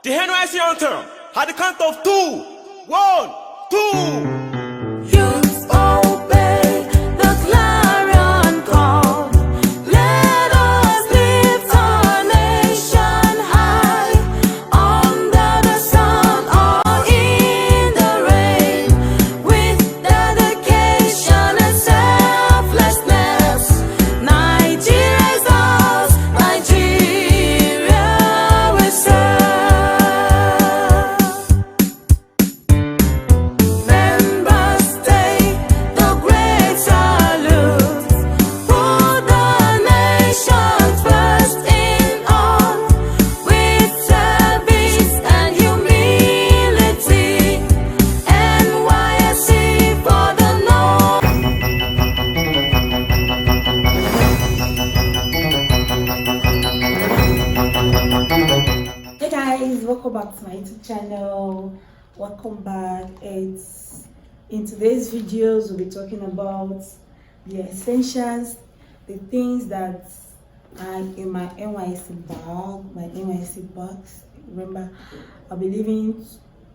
The Nysc anthem at the count of 2. 1, 2. Youths obey the clarion call. Let us lift our nation high, under the sun or in the rain, with dedication and selflessness. Nigeria is ours, Nigeria will serve. Members take the great salute. Put the nation first in all, with service and humility. Nysc for the North. Hey guys, welcome back to my YouTube channel. Welcome back. In today's videos we'll be talking about the essentials, the things that are in my Nysc bag, my Nysc box. Remember, I'll be leaving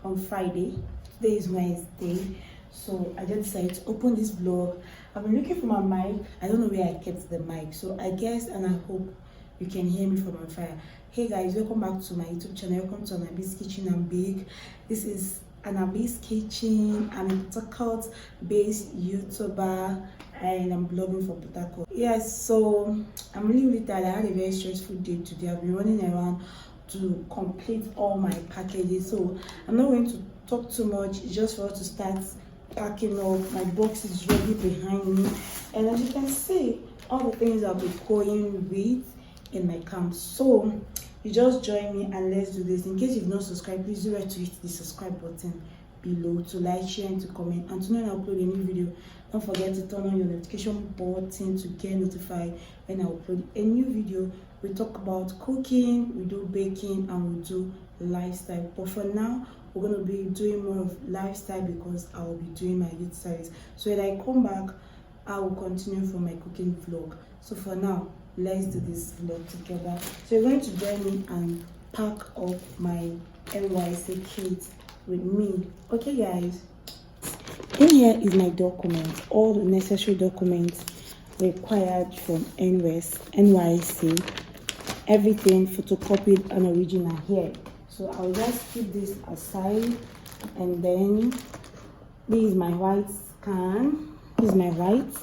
on Friday. Today is Wednesday, so I just decided to open this vlog. I've been looking for my mic. I don't know where I kept the mic, so I guess and I hope you can hear me from on fire. Hey guys, welcome back to my YouTube channel. Welcome to Anabi's Kitchen and Bake. This is Anabi's Kitchen. I'm a Port Harcourt based YouTuber and I'm blogging for Port Harcourt. Yes, so I'm really tired. I had a very stressful day today. I've been running around to complete all my packages, so I'm not going to talk too much. It's just for us to start packing up. My box is ready behind me, and as you can see, all the things I'll be going with in my camp. So you just join me and let's do this. In case you've not subscribed, please do right to hit the subscribe button below, to like, share, and to comment, and to know when I upload a new video. Don't forget to turn on your notification button to get notified when I upload a new video. We talk about cooking, we do baking, and we do lifestyle. But for now, we're going to be doing more of lifestyle because I will be doing my youth service. So when I come back, I will continue for my cooking vlog. So for now, let's do this vlog together. So you're going to join me and pack up my Nysc kit with me. Okay guys, in here is my documents, all the necessary documents required from Nysc, everything photocopied and original here. So I'll just keep this aside, and then this is my white scan. This is my white.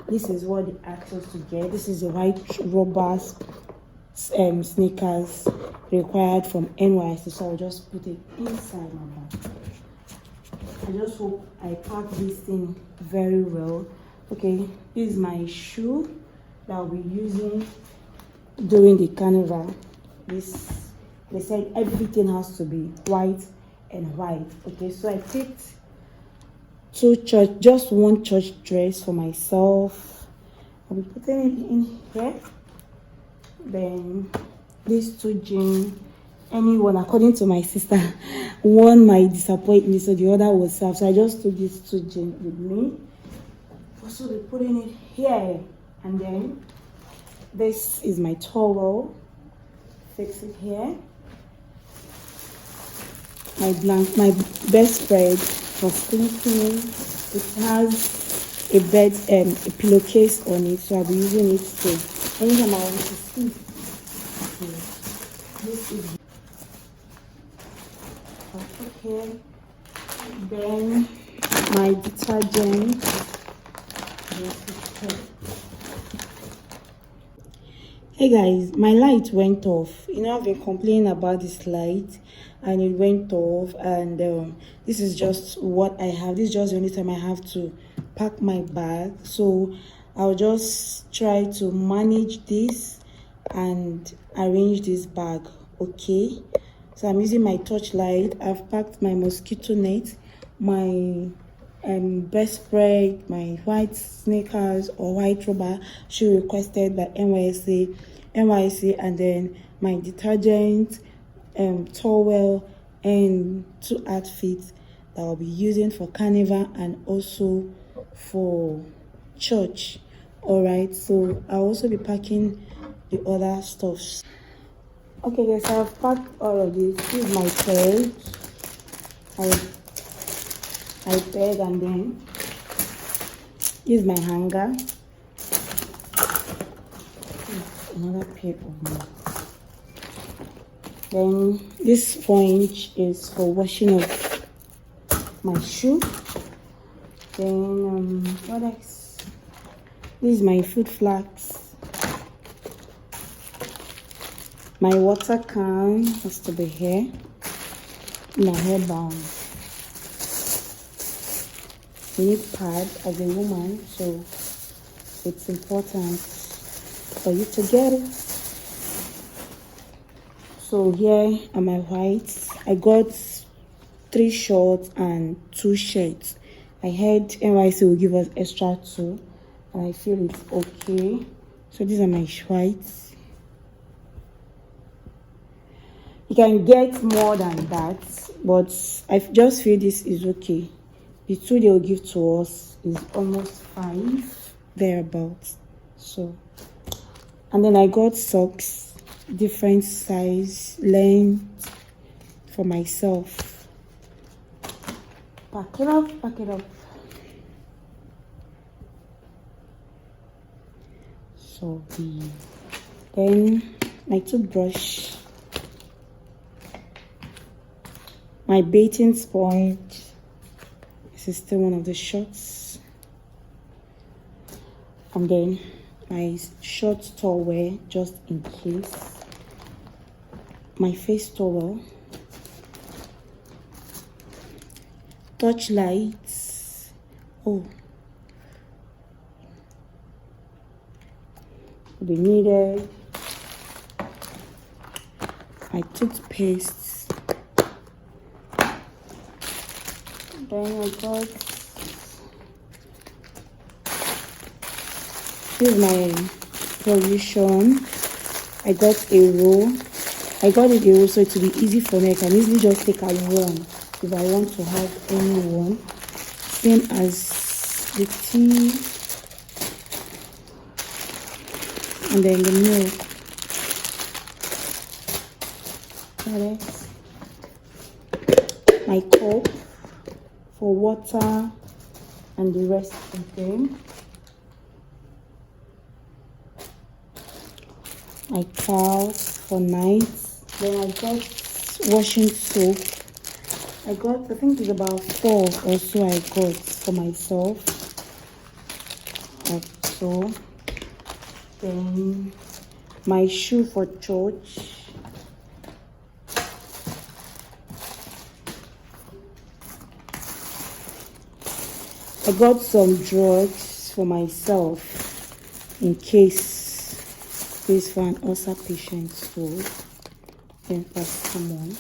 This is what the access to get. This is the white rubber sneakers required from Nysc. So I'll just put it inside my bag. I just hope I pack this thing very well. Okay, this is my shoe that I'll be using during the carnival. They said everything has to be white and white. Okay, so I picked just one church dress for myself. I'll be putting it in here. Then these two jeans, anyone according to my sister, one might disappoint me, so the other was serve. So I just took these two jeans with me. Also be putting it here, and then this is my towel. Fix it here. My bedspread for sleeping. It has a bed and a pillowcase on it, so I'll be using it to anytime I want to sleep. Okay. This is okay. Then my detergent. Hey guys, my light went off. You know, I've been complaining about this light and it went off, and this is just what I have. This is just the only time I have to pack my bag, so I'll just try to manage this and arrange this bag. Okay, so I'm using my torchlight. I've packed my mosquito net, my bedspread, my white sneakers or white rubber shoe requested by Nysc, and then my detergent, towel, and 2 outfits that I'll be using for carnival and also for church. All right, so I'll also be packing the other stuffs. Okay, guys, I have packed all of this. This is my purse. I beg, and then this is my hanger. Another pair of more. Then this 4-inch is for washing of my shoe. Then what else? This is my food flask. My water can has to be here. My hairband. You need pad as a woman, so it's important for you to get it. So here are my whites. I got 3 shorts and 2 shirts. I heard NYC will give us extra 2, and I feel it's okay. So these are my whites. You can get more than that, but I just feel this is okay. The 2 they will give to us is almost 5 thereabouts. So, and then I got socks, different size, length for myself. Pack it up, pack it up. So then my toothbrush, my bathing sponge. This is still one of the shorts. And then my short towel, just in case. My face towel. Touch lights. Oh, be needed. My toothpaste. Then I got this is my provision. I got a roll. I got it a roll so it will be easy for me. I can easily just take out one if I want to have any one. Same as the tea and then the milk. That is my cup for water and the rest of them. My towels for nights. Then I got washing soap. I think it's about 4 or so I got for myself. Like so. Then my shoe for church. I got some drugs for myself in case this is for an ulcer patient. So then paracetamol.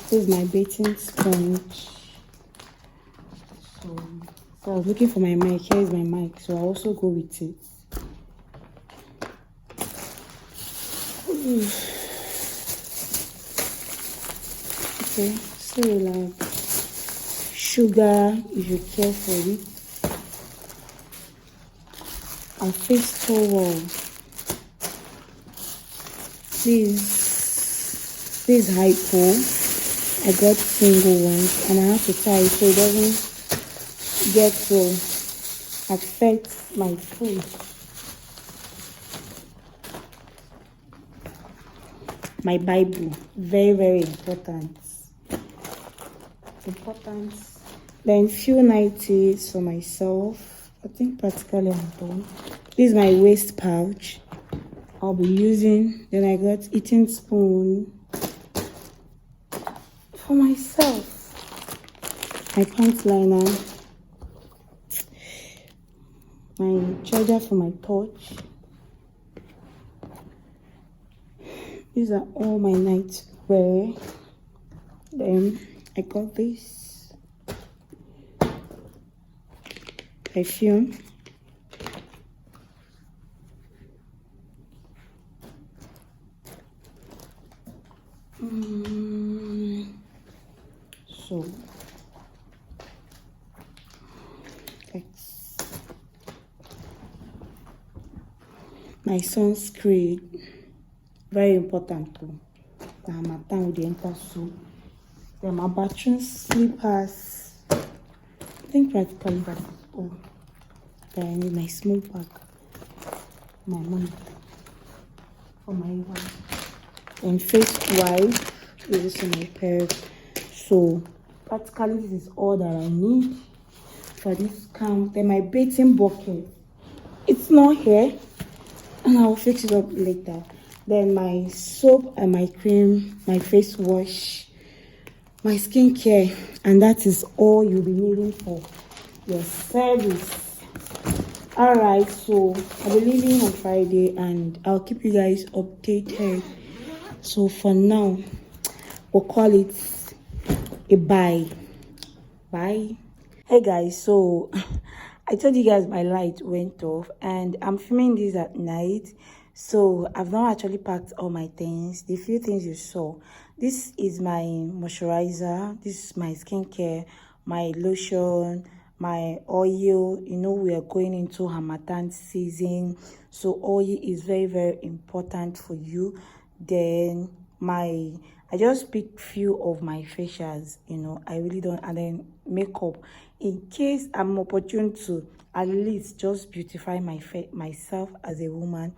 This is my bathing sponge. So I was looking for my mic. Here is my mic, so I also go with it. Okay, so like sugar if you care for it. A face towel. This is hypo. I got single ones and I have to tie it so it doesn't get to affect my food. My Bible, very important. Then few nighties for myself. I think practically I'm done. This is my waist pouch I'll be using. Then I got eating spoon for myself. My pants liner. My charger for my torch. These are all my nightwear. Then I got this perfume. So it's my sunscreen, very important too. my time with the enter so. Then my bathroom slippers. I think practically that is all. Then I need my small bag, my money for my wife, and face wipe. This is my pair. So practically this is all that I need for this camp. Then my bathing bucket, it's not here, and I'll fix it up later. Then my soap and my cream, my face wash, my skincare, and that is all you'll be needing for your service. All right, so I'll be leaving on Friday and I'll keep you guys updated. So for now, we'll call it a bye. Bye. Hey guys, so I told you guys my light went off and I'm filming this at night. So I've not actually packed all my things. The few things you saw, this is my moisturizer, this is my skincare, my lotion, my oil. You know, we are going into Harmattan season, so oil is very important for you. Then I just picked few of my facials, you know, I really don't, and then makeup in case I'm opportune to at least just beautify myself as a woman.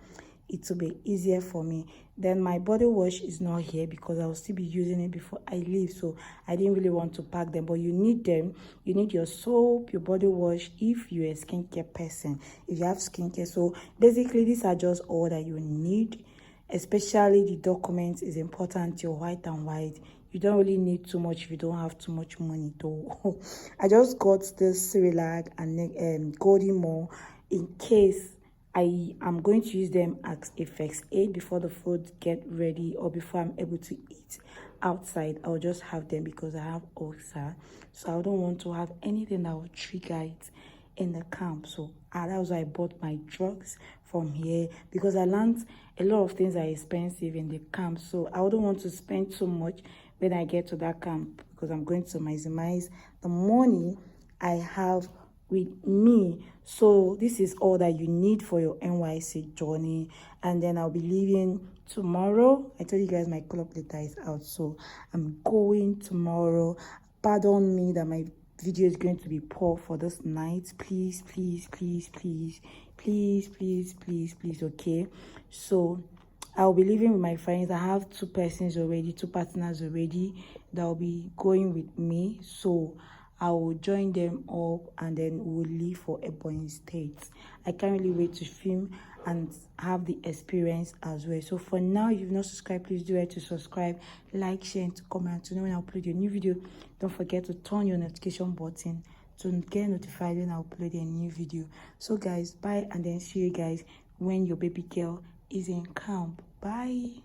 It will be easier for me. Then my body wash is not here because I'll still be using it before I leave, so I didn't really want to pack them, but you need them. You need your soap, your body wash if you're a skincare person, if you have skincare. So basically these are just all that you need. Especially the documents is important, your white and white. You don't really need too much if you don't have too much money though. I just got this Cerelac and Golden More in case I am going to use them as a first aid before the food get ready or before I'm able to eat outside. I'll just have them because I have ulcer, so I don't want to have anything that will trigger it in the camp. So that was why I bought my drugs from here, because I learned a lot of things are expensive in the camp, so I wouldn't want to spend so much when I get to that camp because I'm going to maximize the money I have with me. So this is all that you need for your NYC journey, and then I'll be leaving tomorrow. I told you guys my club letter is out, so I'm going tomorrow. Pardon me that my video is going to be poor for this night. Please, okay? So I'll be leaving with my friends. I have two partners already that will be going with me, so I will join them up and then we'll leave for Ebonyi State. I can't really wait to film and have the experience as well. So for now, if you've not subscribed, please do it to subscribe, like, share, and to comment to know when I upload a new video. Don't forget to turn your notification button to get notified when I upload a new video. So guys, bye, and then see you guys when your baby girl is in camp. Bye.